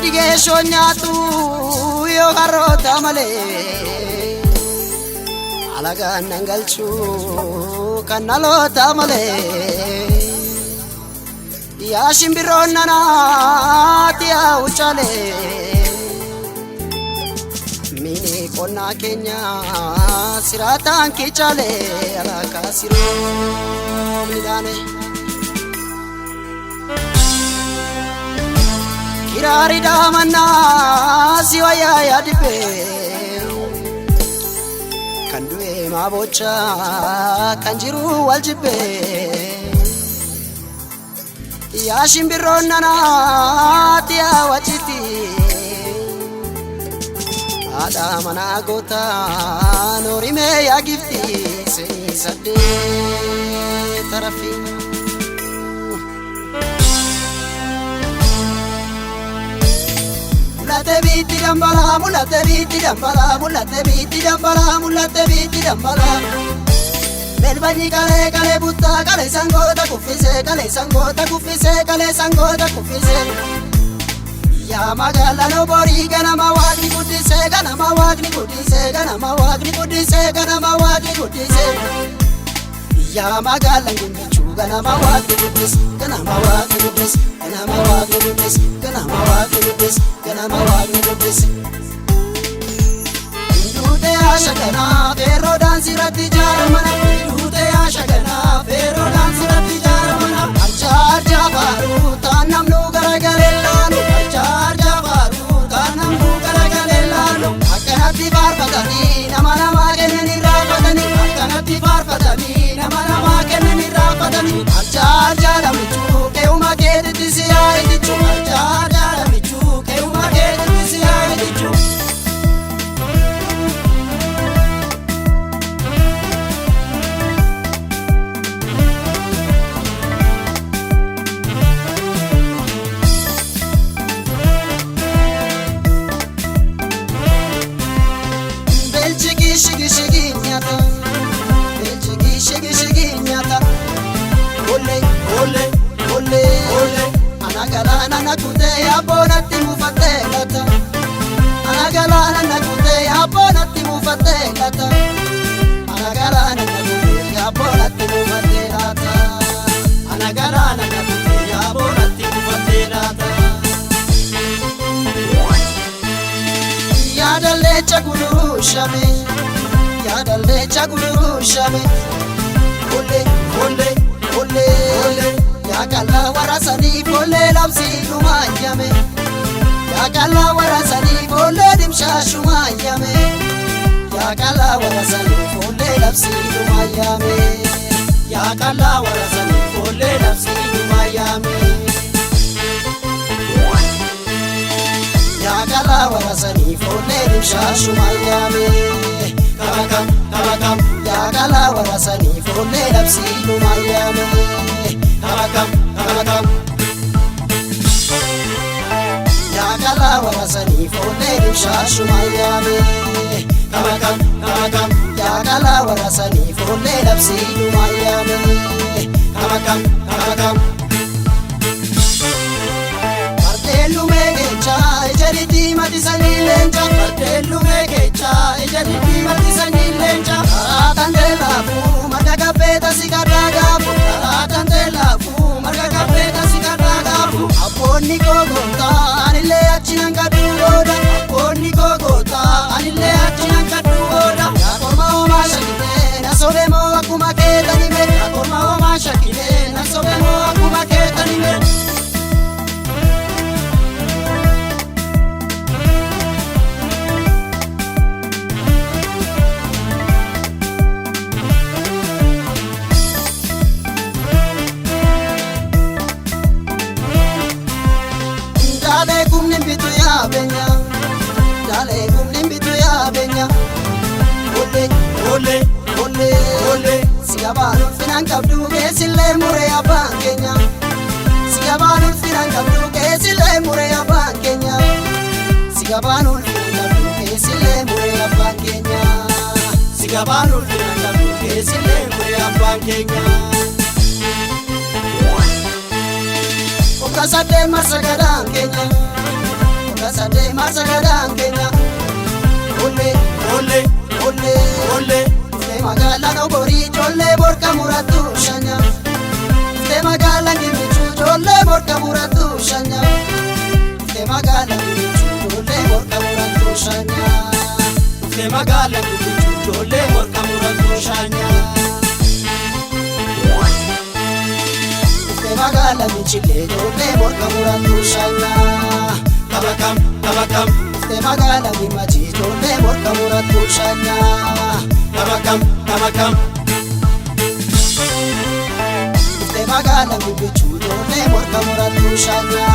digeeshoo nyaatu yoo harroota malee alagaan nan galchuu kan dhaloota malee yaa shimbirroon nanaati yaa ucaalee mini qonnaa keenya siraataan kichaalee alaakaa siroo midhaane kiraari daamannaa si wayyaa yaadibe kan du'e maabocha kan jiru wal jibbe yaa shimbirroon nanaati yaa wajjiti haadha manaa gootaa noorimee yaa gifti seenii saddeet tarafii mulate biti dambala mulate biti dambala mulate biti dambala mulate biti dambala melbani kale kale butta kale sangota kufise kale sangota kufise kale sangota kufise ya magala no bori gana mawagni kudise gana mawagni kudise gana mawagni kudise gana mawagni kudise ya magala ngumbichu gana mawagni kudise gana mawagni kudise gana mawagni kudise gana mawagni kudise gana mawagni kudise indute ashagana vero dansi rati jaramana indute ashagana vero dansi rati jaramana arja arja baru tanam nu garagarellanu arja arja baru tanam nu garagarellanu akanati barbatani nama nama kenni rafatani akanati barbatani nama nama kenni rafatani arja arja lamichu keuma kediti siyai dichu arja arja lamichu keuma kediti siyai dichu shigi shigi nyata belchigi shigi shigi nyata ole ole ole ole anagala nanakute abonati mufate gata anagala nanakute abonati mufate gata anagala nanakute abonati mufate gata anagala nanakute abonati mufate gata yadalle chagulu shame yadalle chagulu shame ole ole ole ole yakalla warasani ole labsi lumayame yakalla warasani ole dimsha shumayame yakalla warasani ole labsi lumayame yakalla warasani ole labsi lumayame yakalla warasani ole dimsha shumayame Kabakam, yakala warasani fole lapsi lumayame. Kabakam, yakala warasani fole dimsha shumayame. Kabakam, yakala warasani fole lapsi lumayame. Kabakam. Martelu megecha, ejeriti matisani lenja. Martelu megecha, ejeriti matisani lenja. Aratandelafu, marga peta sikaragafu. Aratandelafu, marga peta sikaragafu. Aponni kogota, anile achinanga duoda. Aponni kogota, anile achinanga duoda. Yakoma oma shakine, nasobemo akuma ketanime. Yakoma oma shakine, nasobemo akuma ketanime. Dale kumnim bitu ya benya, dale kumnim bitu ya benya. Ole ole ole ole, siyabalu finan kabdu kesile mure ya bangenya. Siyabalu finan kabdu kesile mure ya bangenya. Siyabalu finan kabdu kesile mure ya bangenya. Siyabalu finan kabdu kesile mure ya bangenya. Kasade masagada Kenya, sade masagadan kenya Ole ole ole ole Te magala no gori jolle borka muratu shanya Te magala ngimichu jolle borka muratu shanya Te magala ngimichu jolle borka muratu shanya Te magala ngimichu jolle borka muratu shanya Te magala ngimichu jolle borka muratu shanya Tabakam Te magala ngimachi jolle borka muratu shanya Tabakam Te magala ngibichu jolle borka muratu shanya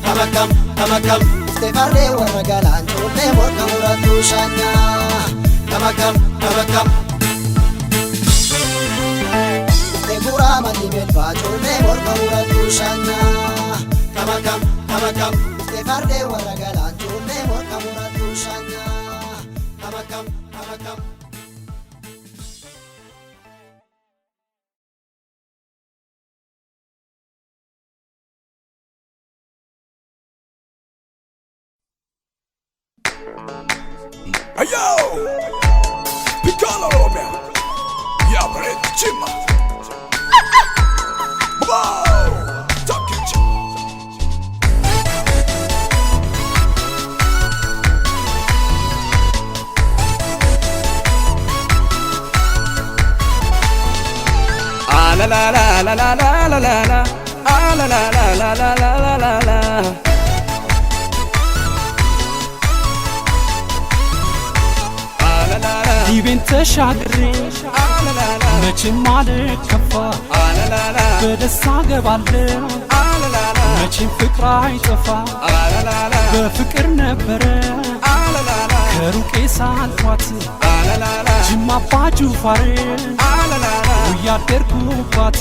Tabakam Te barre waragala jolle borka muratu shanya Tabakam Te gurama libelba jolle borka muratu shanya Tabakam Te barre waragala jolle borka muratu shanya Tabakam Ayo! Piccolo Romeo! Ya Brecima! Wow! Takic! Ah la la la la la la la la la ah la la la la la la la la ዲቤን ተሻግሬ መቼም አልከፋ በደስታ ገባለሁ መቼም ፍቅር አይጠፋ በፍቅር ነበረ ከሩቄ ሳልኳት ጅማ አባ ጅፋርን ውያደርኩባት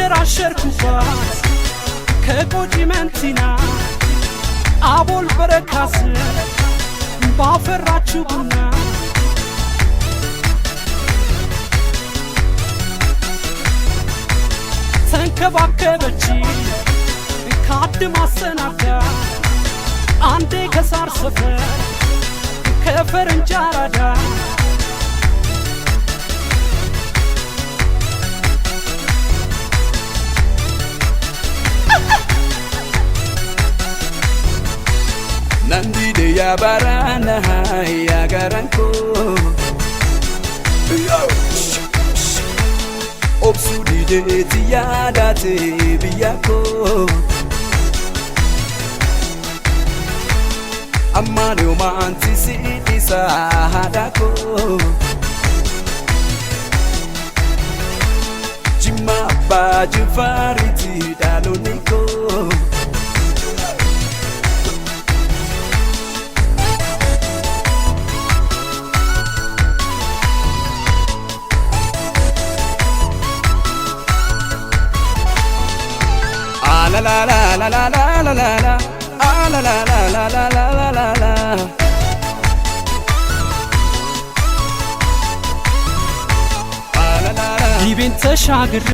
ተንሸራሸርኩባት ከቆጂ መንቲና አቦል በረካስ ባፈራችሁ ቡና ተንከባከበች ካድማ አሰናዳ አንዴ ከሳር ሰፈር ከፈረንጅ አራዳ Nandide ya barana ya garanko Obsudide tiyadate biyako Amane omanti sidisa hadako Jima baju fariti daloniko La la la la la la la la la ah la la la la la la la la la ah la la la ዲቤን ተሻግሬ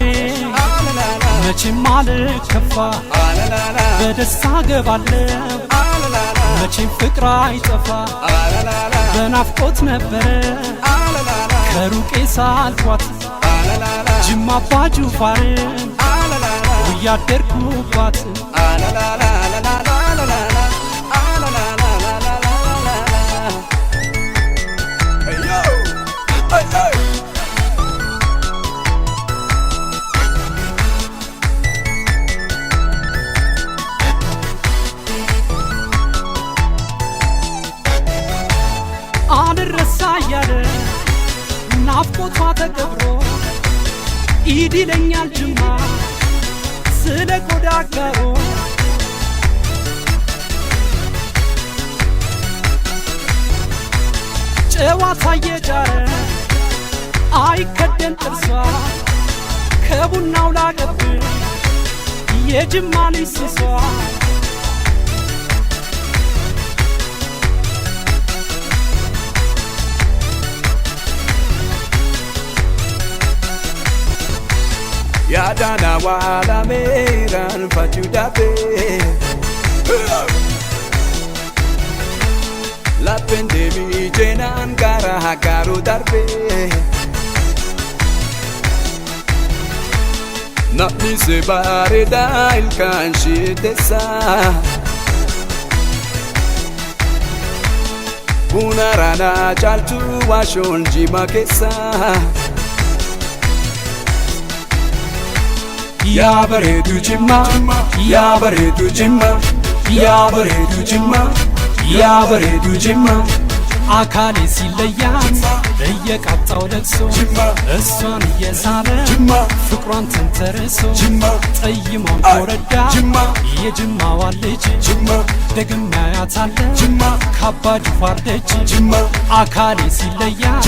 መቼም አልከፋ በደስታ ገባለሁ መቼም ፍቅር አይጠፋ በናፍቆት ነበረ ከሩቄ ሳልኳት ጅማ አባ ጅፋርን ውያደርኩባት አልረሳ እያለ ናፍቆቷ ተቀብሮ ኢድ ይለኛል ጅማ ስለ ቆዳ አጋሮ ጨዋታ እየጫረ አይከደን ጥርሷ ከቡናው ላቀብር የጅማ ልጅ ስሷ Yadana wala meran fajudabe La pandemi jenan gara hagaru darbe Napni se bareda il kanshi tesa Una rana chaltu washon jima kesa Ya bareedu jimma ya bareedu jimma ya bareedu jimma ya bareedu jimma አካሌ ሲለያት እየቃጣው ለቅሶ እሷን እየሳለ ፍቅሯን ተንተርሶ ጠይሟን ኮረዳ የጅማዋ ልጅ ደግሜ አያታለሁ ካባ ጅፋር ደጅ አካሌ ሲለያት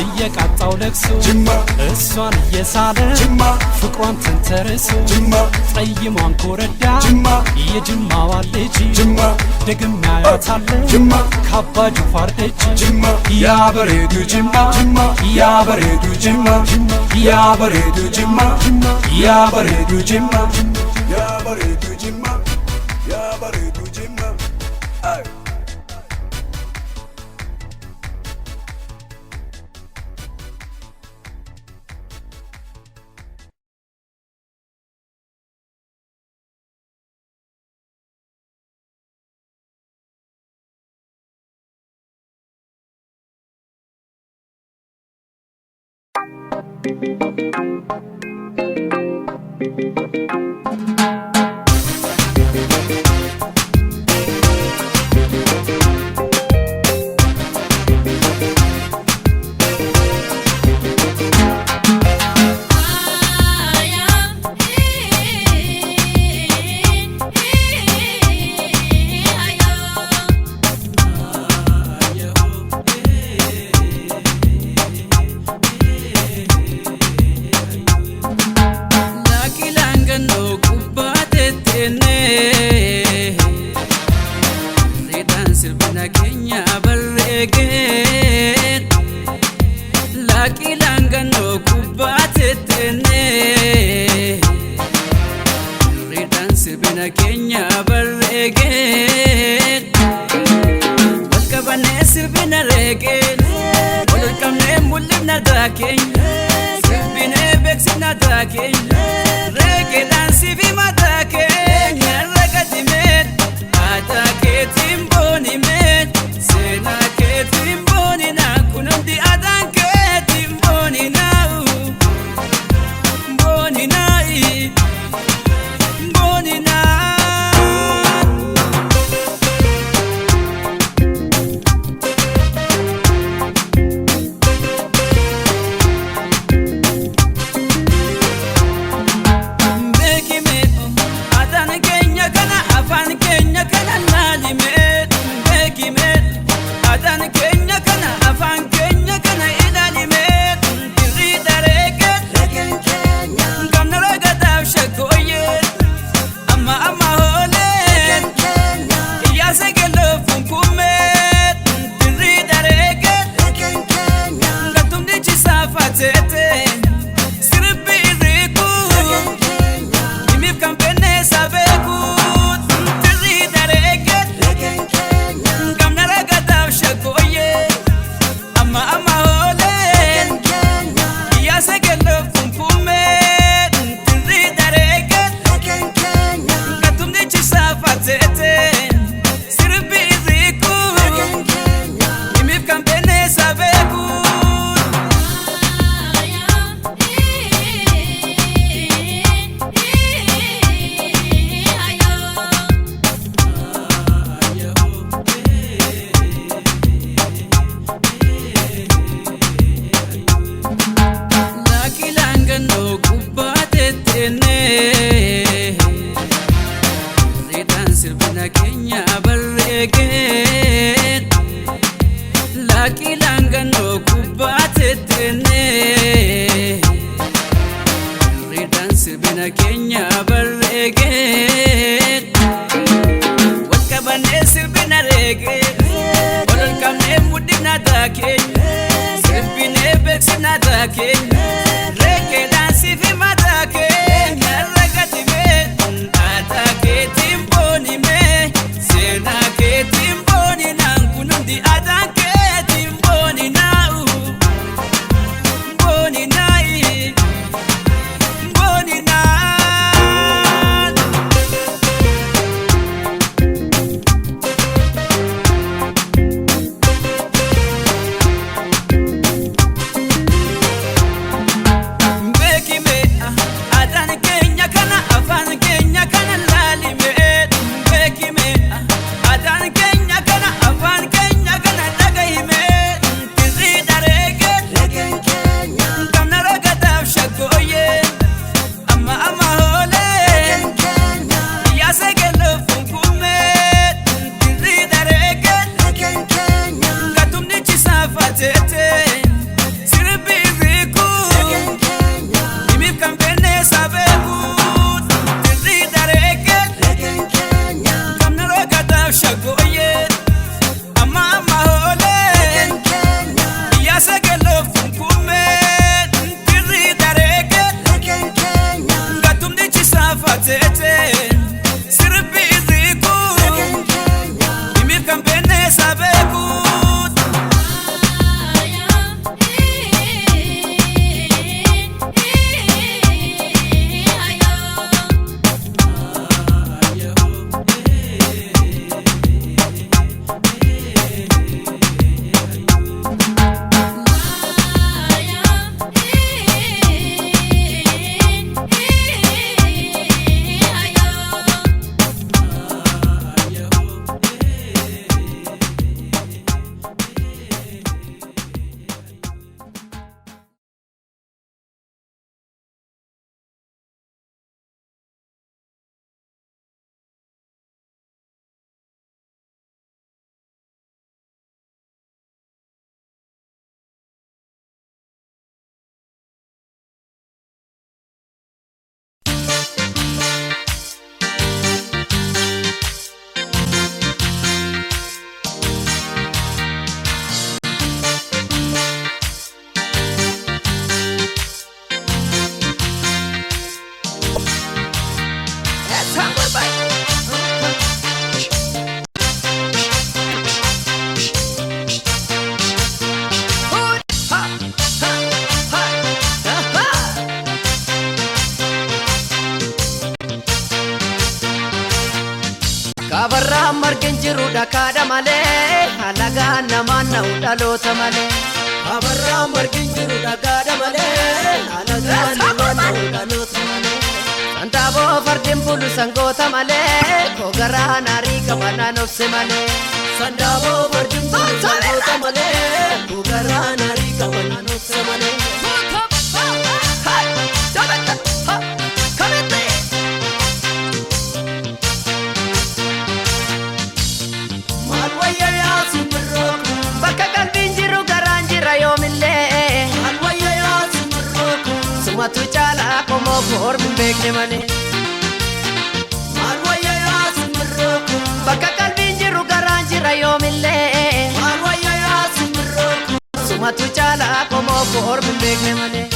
እየቃጣው ለቅሶ እሷን እየሳለ ፍቅሯን ተንተርሶ ጠይሟን ኮረዳ የጅማዋ ልጅ ደግሜ አያታለሁ ካባ ጅፋር Ya bareedu jimma ya bareedu jimma ya bareedu jimma ya bareedu jimma ya bareedu jimma ya bareedu jimma ay nada keenya sirbinee beeksi nada keenya rekkee dansii fi mataa keenya ragatimee aadaa keetiin boonimee seenaa keetiin booninaan kun hundi aadaan keetiin booninaa'u booninaa'i booninaa. Kabarra margen jiru dhakaadha malee halagaan namaan na'u dhaloota malee. Kabarra margen jiru dhakaadha malee halagaan namaan na'u dhaloota malee. Santaaboo fardeen bulu sangoota malee kogaraa naarii qabanaan obse malee. Santaaboo fardeen bulu sangoota malee kogaraa naarii qabanaan obse malee. Bakka qalbiin jiru garaan jira yoomillee alwayya yaa simirrooku sumatu caalaa qomoo foormin beekne malee alwayya yaa simirrooku bakka qalbiin jiru garaan jira yoomillee alwayya yaa simirrooku sumatu caalaa qomoo foormin beekne malee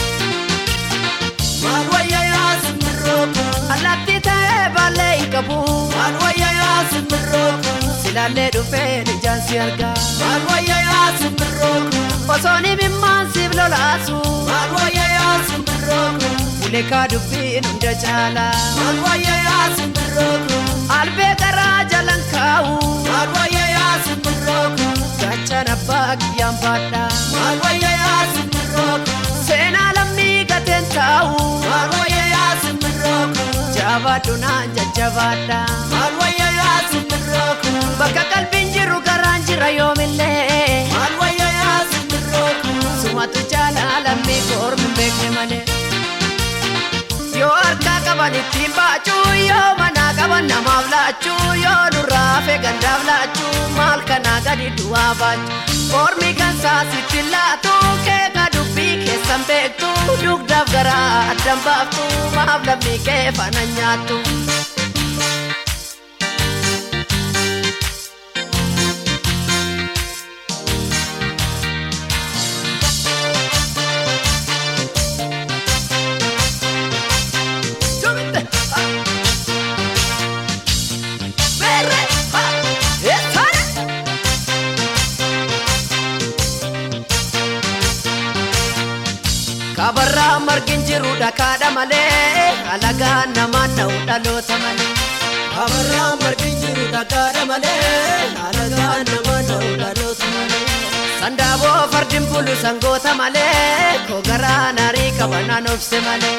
alwayya yaa simirrooku allaattii ta'ee baallee hin qabu alwayya yaa simirrooku silaallee dhufee ijaan si argaa alwayya yaa simirrooku osooni bimmaan siif lolaasu alwayya yaa simirrooku ulekaa dubbiin hunda caalaa alwayya yaa simirrooku albee garaa jalan kaa'u alwayya yaa simirrooku gachaan abbaa kiyyaan baadhaa alwayya yaa simirrooku seenaa lammii gateen taa'u alwayya yaa simirrooku jabaadhu naan jajjabaadhaa alwayya yaa simirrooku bakka qalbiin jiru garaan jira yoomillee alwayya yaa simirrooku sumatu caalaa lammii foormin beekne malee. Yoo harkaa qaban ittiin baachuu yoo manaa qaban namaaf laachuu yoo nurraa feegandaaf laachuu maal kanaa gadi du'aa baachuu foormi kan saasitti laatu keeka dubbii keessan beektu dugdaaf garaa addan baaftu maaf lammii kee fana nyaattu. Abarra margin jiru dhakaadha malee alagaan namaan na'u dhaloota malee. Abarra margin jiru dhakaadha malee alagaan namaan na'u dhaloota malee. Sandaaboo fardin bulu sangoota malee koo garaa naarii qabanaan obse malee.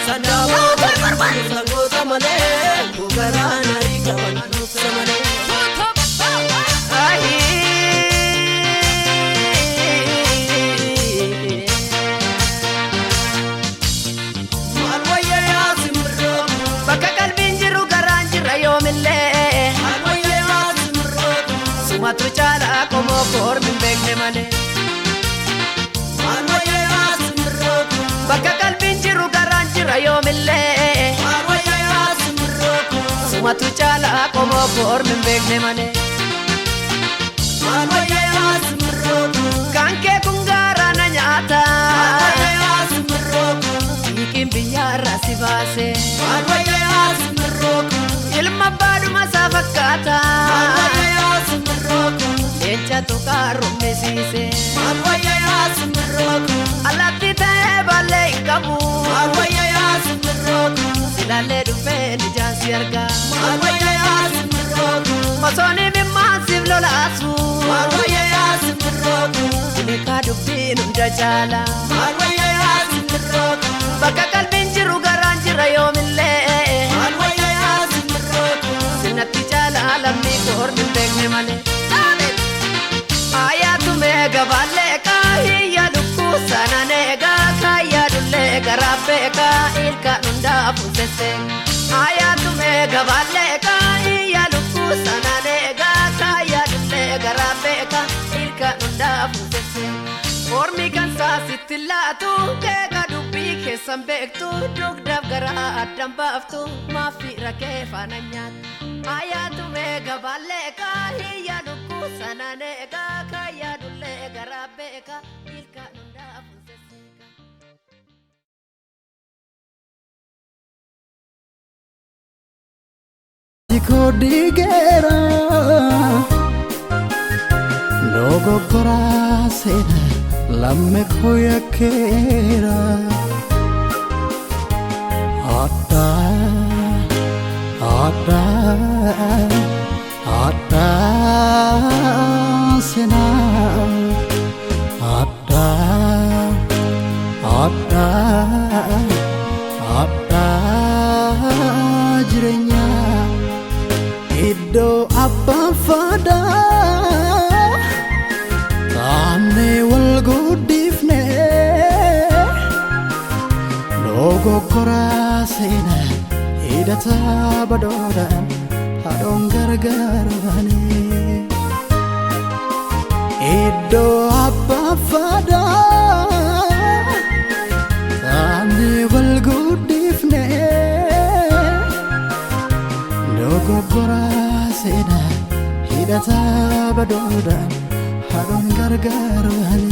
Sandaaboo fardin bulu sangoota malee koo garaa naarii qabanaan obse malee. Sumatu chala como por min bekne male. Manwaye asmro. Bakka qalbiin jiru garaan jira yoomillee. Manwaye asmro. Sumatu chala como por min bekne male. Manwaye asmro. Kan kee kun garaa na nyaata. Manwaye asmro. Hiikin biyyaarraa si baase. Manwaye asmro. Ilma baadhuma isaa fakkaata. Manwaye asmro. Leenca tuqaa rummisiise. Manwaye asmro. Allaattii ta'ee baallee hin qabu. Manwaye asmro. Silaallee dhufee ijaan si arga. Manwaye asmro. Masooni mimmaan siif lolaasu. Manwaye asmro. Kuleekaa dubbiin hunda caala. Manwaye asmro. Bakka qalbiin jiru garaan jira yoomillee. Manwaye asmro. Sinatti caala lammii koormi hin beekne malee. Ayaatu meega balleeqa hiyya lukkuu sana neega kayya dulleega rabbeeka ilkaan hundaaf unsese. Ayaatu meega balleeqa hiyya lukkuu sana neega kayya dulleega rabbeeka ilkaan hundaaf unsese. Ormi kan saasitti laatu keeka dubbii keessan beektu dugdaaf garaa addan baaftu maafi rakkee faana nyaatu. Ayaatu meega balleeqa hiyya lukkuu sana neega kayya dulleega rabbeeka ilkaan hundaaf unsese. Dikodikera dogoggora sena lamme koyakera Adda sena Adda jirenya Iddo abbaan fadaa taane wal guddifne dogoggora seena hidhataa badoodhaan haadhoon gargaar baane. Iddo abbaan fadaa taane wal guddifne dogoggora seena hidhataa badoodhaan haadhoon gargaar baane.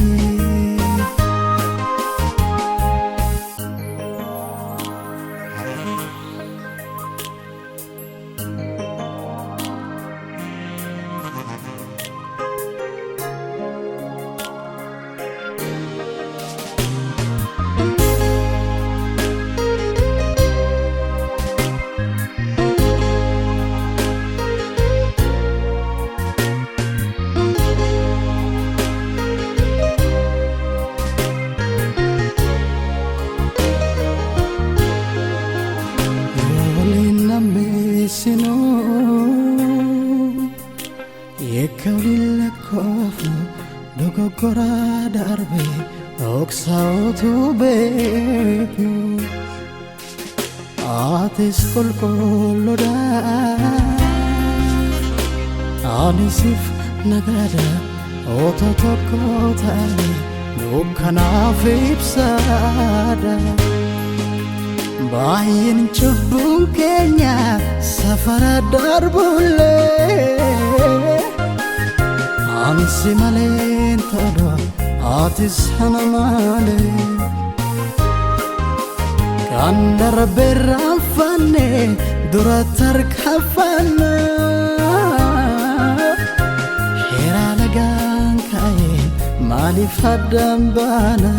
Dogoggora darbe dhoksaatu beeknu atis qulqulluudha anisif nagada otoo tokko taane dukkanaaf ibsaadha baay'een cubbuun keenya safara darbullee ansi maleen todo atis hana malee kan darbeerraan fanne dura tarkaanfanna heeraa lagaan kaa'ee maaliif addaan baana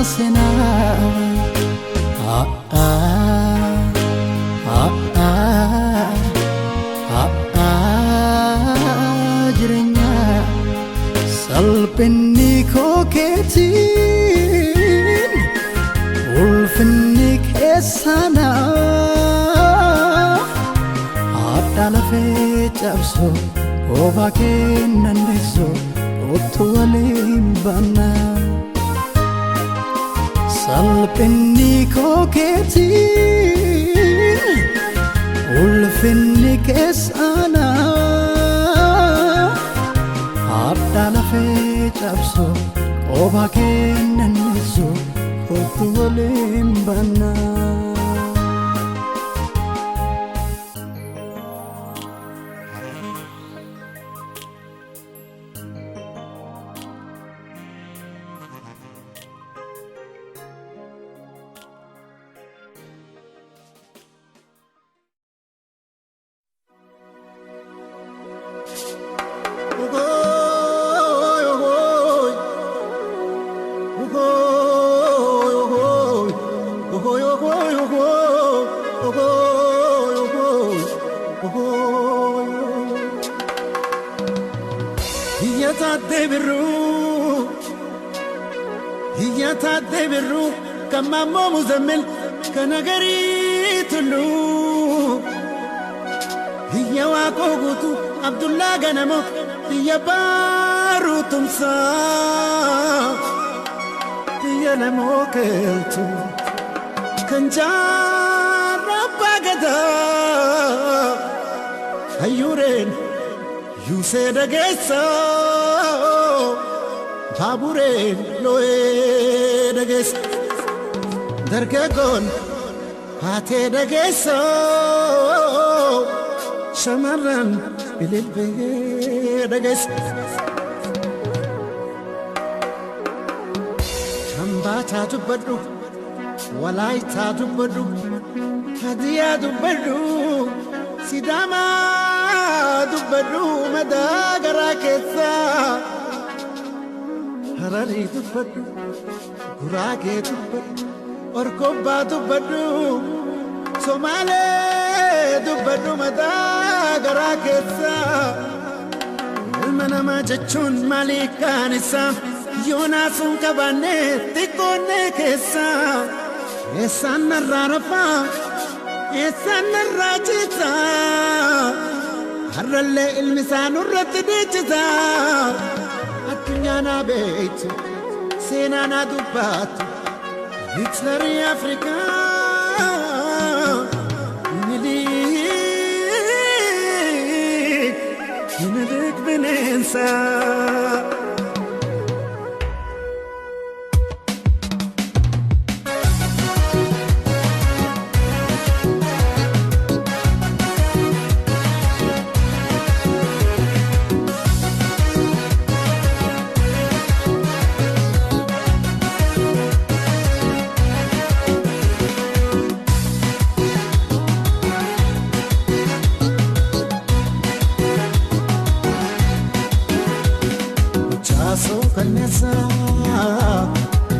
sena jirenya salpinni koketin ulfinni kesana adalafe cabso obake nandeso otualimbana salpinni koketin ulfinni kesana adalafe cabso obake nandeso otualimbana يتعذبرو كما مو مزمل كنغري تلو هي واقوغوتو عبد الله غنمو هي بارو تمسا هي لموكلتو كنجار رباغدا هيورين يوسيد غيسو Baburen loe dages dargagon hate dageso shamaran bililbe dages chambata tubadu walaita tubadu hadiya tubadu sidama tubadu madagara kesa harari tubadu gurage tubadu orkobba tubadu somale tubadu madagara kesa manama jachun malikanisa yonasun kabane tikone kesa esan rarafa esan rajita harale ilmisanu ratdijza Nyana beit senana dubat Hitler Africa nilik benensa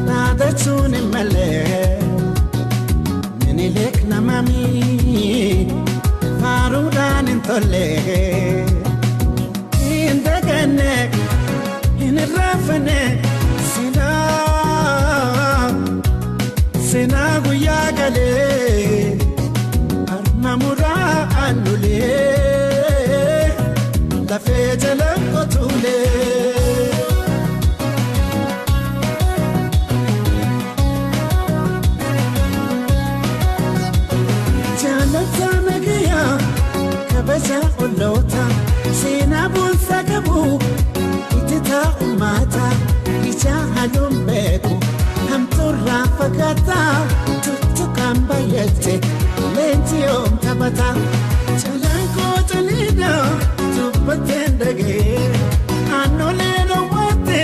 Nadachuni male Minilik namami Farudan intole Indaganek Inirafane Sina Sina guyagale Arnamura anule La fejala kotule Kabasa olota sina bunsa kabu itita umata icha halumbeku hamtura fakata tutukamba yete lentiom tabata chalanko chalida tupatendage anoleno wate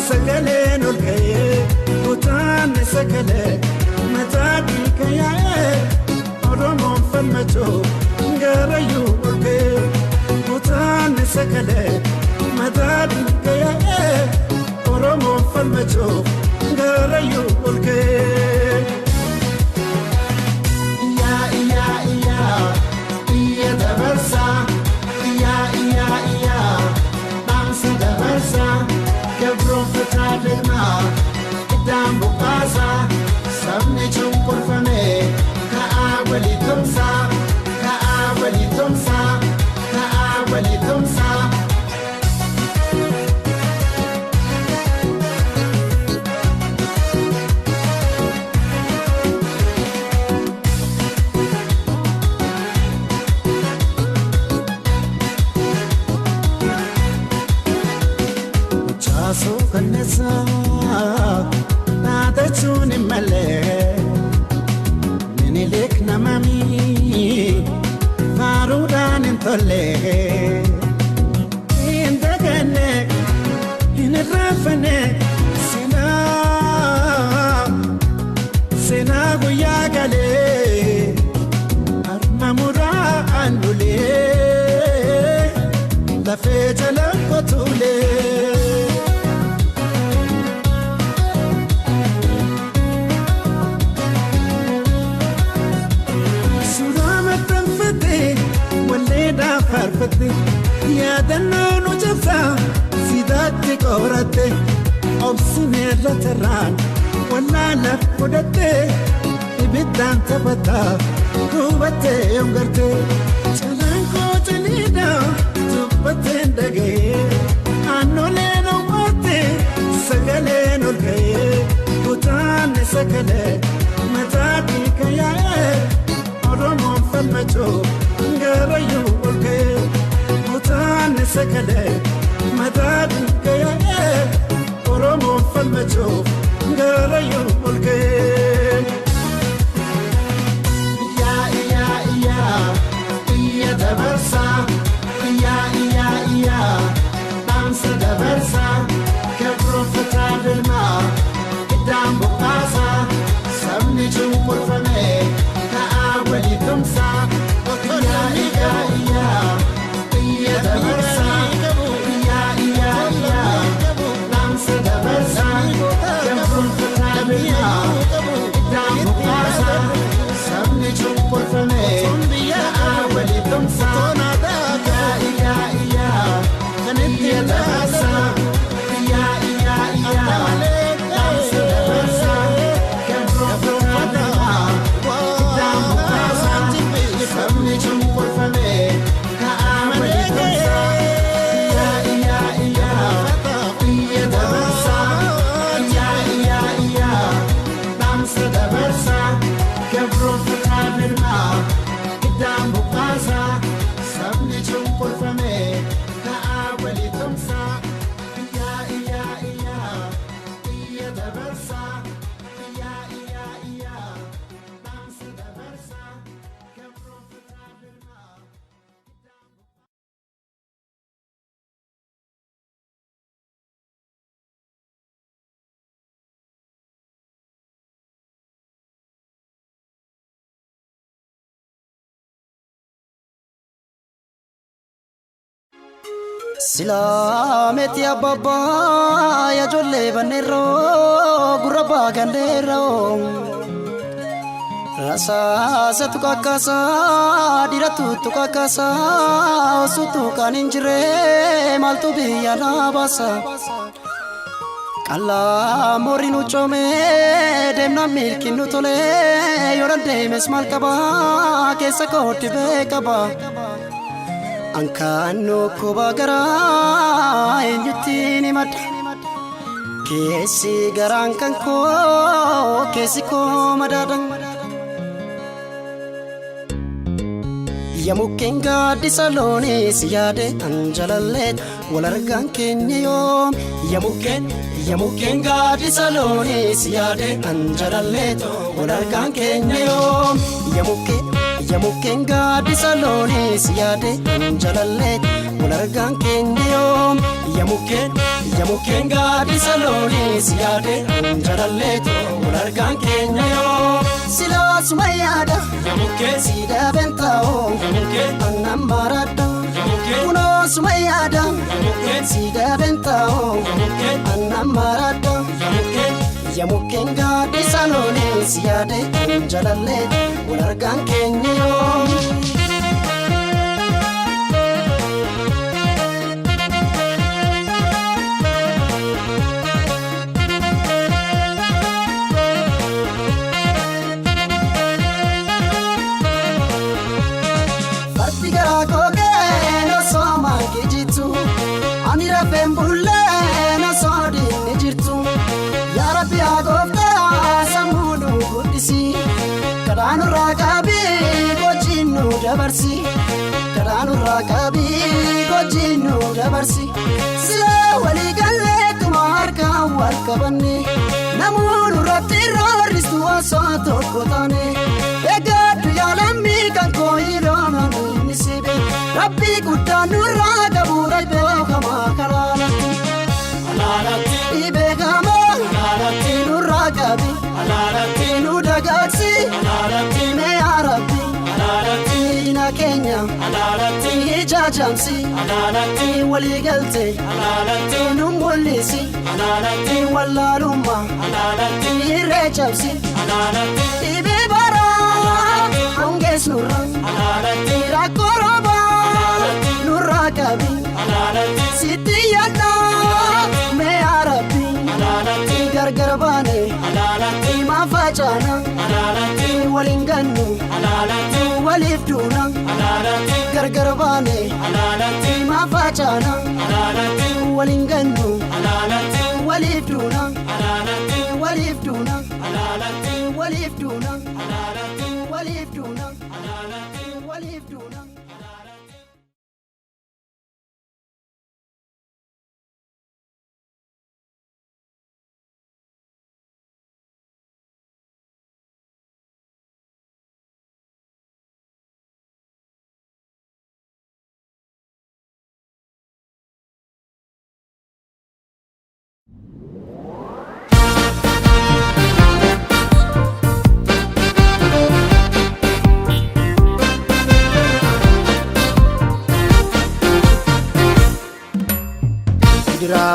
sagale nolke utan sagale matadi kaya oromon falmacho Garayu orge, mutan sakale, mada ijoollee hin daganne hin irraanfanne seenaa guyyaa galee harma muraan bulee lafee jalaan qotuulee. Farfatte yaadannoo nu jabsa sidaatti qoratte obsine lateraan wallaala fudhatte ibiddaan taphata hubatte yongarte calaan koo ciniidha dubbatteen dhaga'ee aannoleen uummatte sagaleen ol ka'ee kutaanne sagalee mataa dhiiga yaa'ee oromoon falmachoo garayu olke mutan sakale madad kaya oromo falmacho garayu olke ya dabarsa ya dansa dabarsa ke profeta delma idam bokasa sabni chumur fame ka awali tumsa Silaameti ababa ya jolle banero guraba gandero rasa satu kakasa diratu tu kakasa osutu kaninjre maltu biya nabasa kala morinu chome demna milkinu tole yorande mesmal kaba kesa koti be kaba Angkano kubagara enyutini mat kesi garangkan ko kesi ko madadang ya mukenga di salone siyade anjalalet walargan kenyom ya mukenga di salone siyade anjalalet walargan kenyom ya mukenga di salone siyade anjalalet walargan kenyom ya mukenga di salone siyade anjalalet walargan kenyom sila sumayada ya muken sida bentao ya muken anambarada uno sumayada ya muken sida bentao ya muken anambarada ya mukenga di salone siyade anjalalet walargan kenyom Fembulle na sodi nijirtu ya rabbi agofta samunu gudisi kadanu rakabi gojinu dabarsi kadanu rakabi gojinu dabarsi sila wali galle tumarka warkabanni namunu rabbi roristu asato kotane egadu ya lammi kan koyirana nisibe rabbi nurra gabura beekama karaalatti alaalatti beekama alaalatti nurra gabi alaalatti nu dagaagsi alaalatti mee arabbi alaalatti ina keenya alaalatti ijaajamsi alaalatti walii galte alaalatti nu mul'isi alaalatti wallaalumma alaalatti irree cabsi alaalatti dhibee bara hongees nurra alaalatti rakkoo roba nurra gabi alaalatti sitti yaadna mee arabbi alaalatti gargar baane alaalatti maafacaana alaalatti waliin gannu alaalatti waliif duuna alaalatti gargar baane alaalatti maafacaana alaalatti waliin gannu alaalatti waliif duuna alaalatti waliif duuna alaalatti waliif duuna alaalatti waliif duuna alaalatti waliif duuna.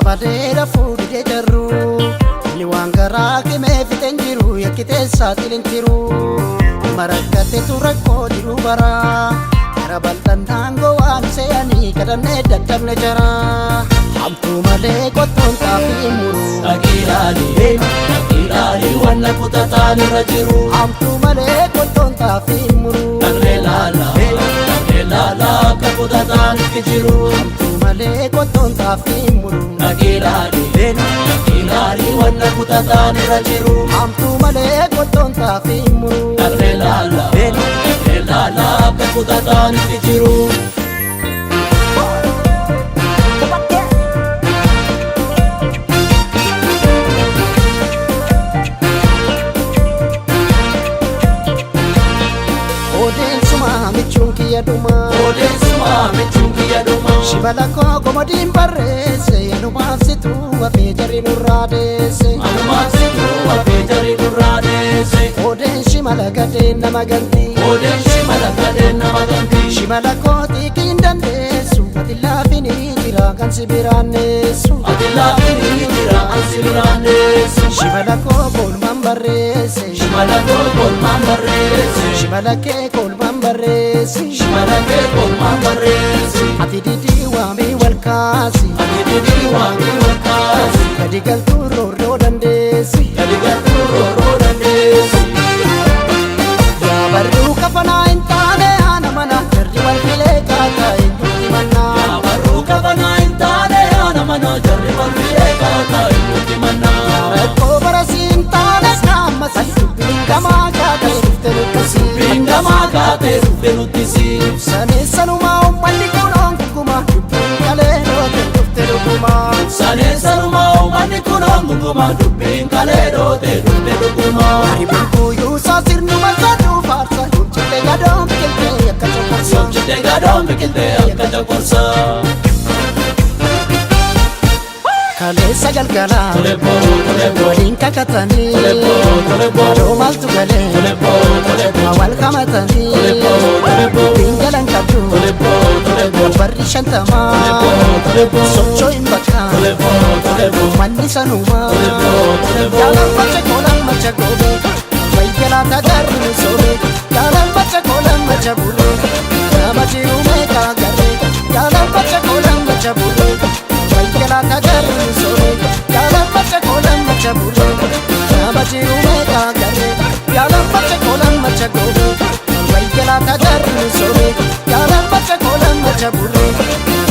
Badeera fuudhee jarru inni waan garaa kimee fixeen jiru yakkitee saaxileen jiru marakkate rakkoo jiru bara gara bal'aan daangoo waan se'anii kadhannee dadhabne jara hamtuu malee qottoon xaafii muru dhaqiidhaalii wanna kutataan irra jiru hamtuu malee qottoon xaafii muru dhaqlee laala akka kutataan itti jiru hamtuu malee qottoon xaafii muru dhaqiidhaalii wanna kutataan irra jiru hamtuu malee qottoon xaafii muru dhaqlee laala akka kutataan itti jiru. Shibala koo komodiin barreesse anumaaf situ wafee jarri nurraa deesse anumaaf situ wafee jarri nurraa deesse odeen shimala gadeen nama ganti odeen shimala gadeen nama ganti shimala koo xiiqiin dandeessu ati laafinii jira kan si biraanneessu ati laafinii jira kan si biraanneessu shimala koo kolmaan barreesse shimala koo kolmaan barreesse shimala kee kolmaan barreesse shimala kee kolmaan barreesse ati didii waamii walkaasi ati didii waamii walkaasi gadi galtuu roorroo dandeessi gadi galtuu roorroo dandeessi yaa barruu kafanaa hin taane ana mana jarri wal filee kaataa eenyutti mannaa yaa barruu kafanaa hin taane ana mana jarri wal filee kaataa eenyutti mannaa yaa rakkoo barasii hin taane kaammas dubbiin gamaa kaatee dhufte nuttisi dubbiin gamaa kaatee dhufte nuttisi saneessanumaa ummanni kunoon guguma dubbiin kalee dhoote dhufte dhuguma saneessanumaa ummanni kunoon guguma dubbiin kalee dhoote dhufte dhuguma aribukuyyuu saasirnuma saduu faarsa hojjete gadoon biqiltee akka coqorsa hojjete gadoon biqiltee akka coqorsa. Kaleessa galgala waliin kakatanii adoo maaltu galee wal qamatanii bingalan qabdu barri shantamaa sochoo hin bakka manni sanumaa jaalan macha koolan macha goobee wayyalaata garri misoomee jaalan macha koolan macha bulee nama jiruumee kaagaree jaalan macha koolan macha bulee wayyalaata garri misoomee jaalan macha koolan macha bulee nama jiruumee kaagaree jaalan macha koolan macha goobee wayyalaata garri misoomee jaalan macha koolan macha bulee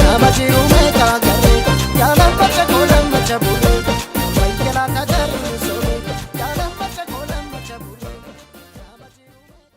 nama jiruumee kaagaree jaalan macha koolan macha bulee wayyalaata garri misoomee jaalan macha koolan macha bulee nama jiruumee.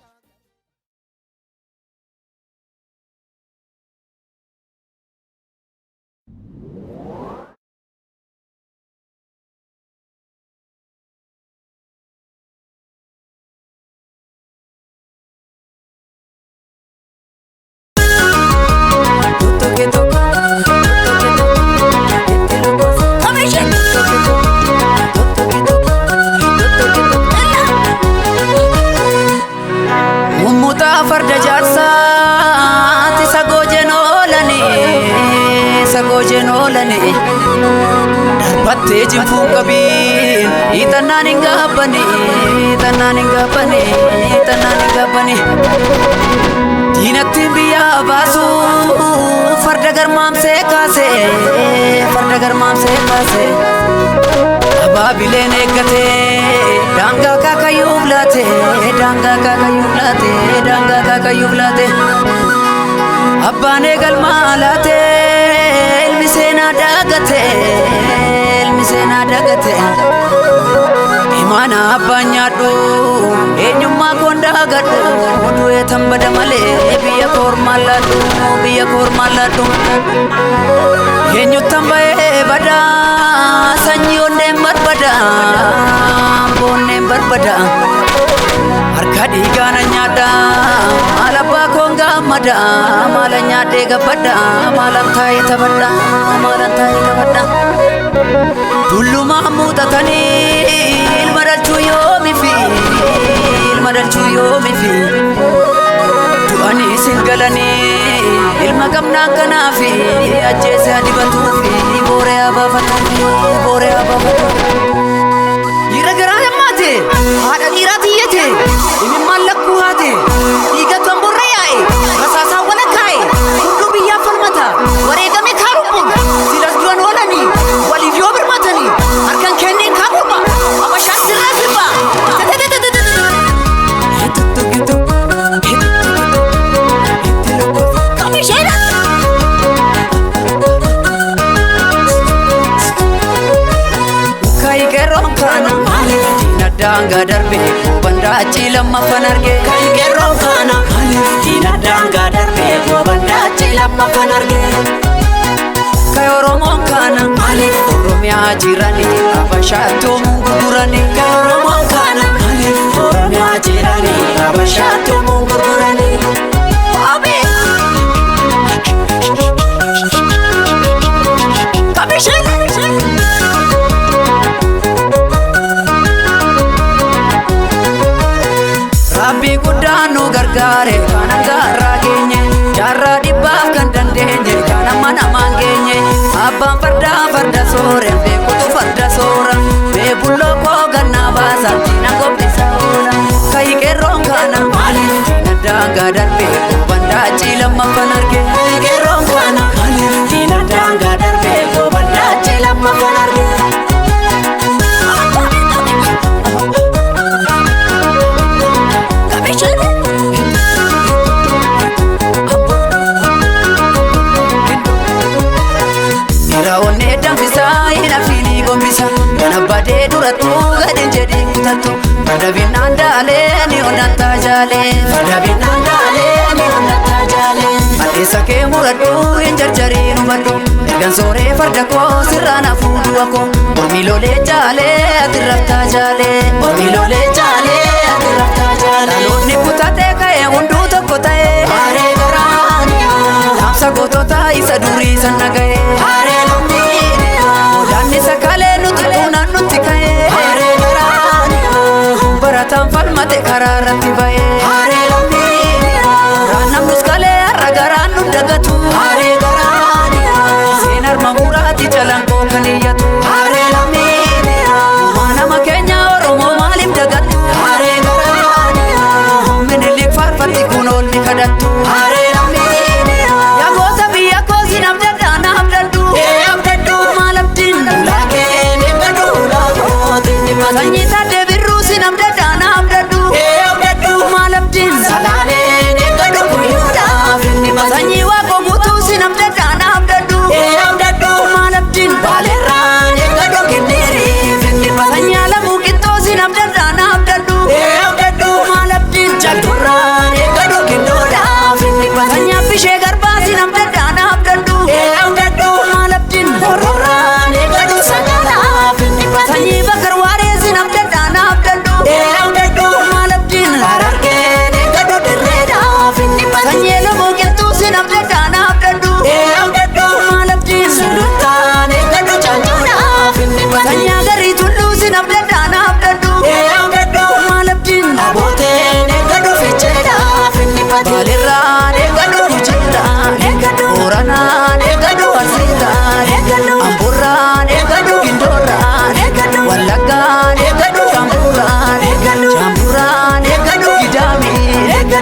farda jaarsaati sagoojen oolani darbattee jinfuun qabiin hiixannaan hin gaabbani diinattiin biyyaa baasu farda garmaamsee kaase abaabileen eeggate daangaa kaakayyuuf laate abbaan eegalmaa laate ilmi seenaa dagate imaana abbaan nyaadhu eenyummaa koon daagadhu du'ee tambada malee biyya koormaan laadhu eenyuttan ba'ee badaa sanyii onneen barbada harka dhiigaana nyaadha maal abbaa koon gammada maala nyaadhee gabbadha maalan taa'ee taphadha tullumaa muuxatanii ilma dhalchuu yoomifi du'anii isin galanii ilma gamnaan kanaafi ajjeese adibatuufi booree abaafatu dhiira garaa hammaate haadha dhiiraa tiyyate imimmaan lakkuu haate dhiigatu hamburra yaa'e rasaasaa wala kaa'e hunduu biyyaaf falmata wareegame kaarubbuun silas du'an oolanii waliif yoo birmatanii harkan kenneen kaagurba abashaan sirraa sirba daangaa darbe bandaachi lammaffan arge kan qeerroo kana diina daangaa darbe bandaachi lammaffan arge kan oromoon kana oromiyaa jiranii abashaattuu gurguranii kan oromoon kana oromiyaa jiranii abashaattuu gurguranii Rabbi guddaan nu gargaare kana gaarraa geenye jaarraa dhibbaaf kan dandeenye kana namaan geenye abbaan farda soore beekutu farda soora beekulloo koo gannaa baasa diina qophisa oola kayi qeerroon kana diina daangaa darbe bandaachi lammaffan arge qeerroon kana diina daangaa darbe bandaachi lammaffan arge Raawwanne danfisaa hin hafiini gombisa kana badee durattu gadin jedhi kutattu fadabinaan daalee ni onnataa jaalee addeessa kee muradhu hin jarjarii nu badhu ergan sooree farda koo sirraan hafuudhu akko mormi lolee jaalee ati raftaa jaalee dhaloonni kutatee ka'ee hunduu tokko ta'ee haaree garaan dhaamsa gootota isa durii sanna ga'ee Danni sakalee nuti tuunaan nuti ka'ee barataan falmate karaa irratti ba'ee raannamnus kalee har'a garaan nu dagatu seen harma muraati jalaan koo kan iyyatu nama keenya oromoo maaliif dagattu minilik faarfatti kun oolni kadhattu yaa goota biyya koo sinaf dadhaanaaf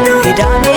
hidame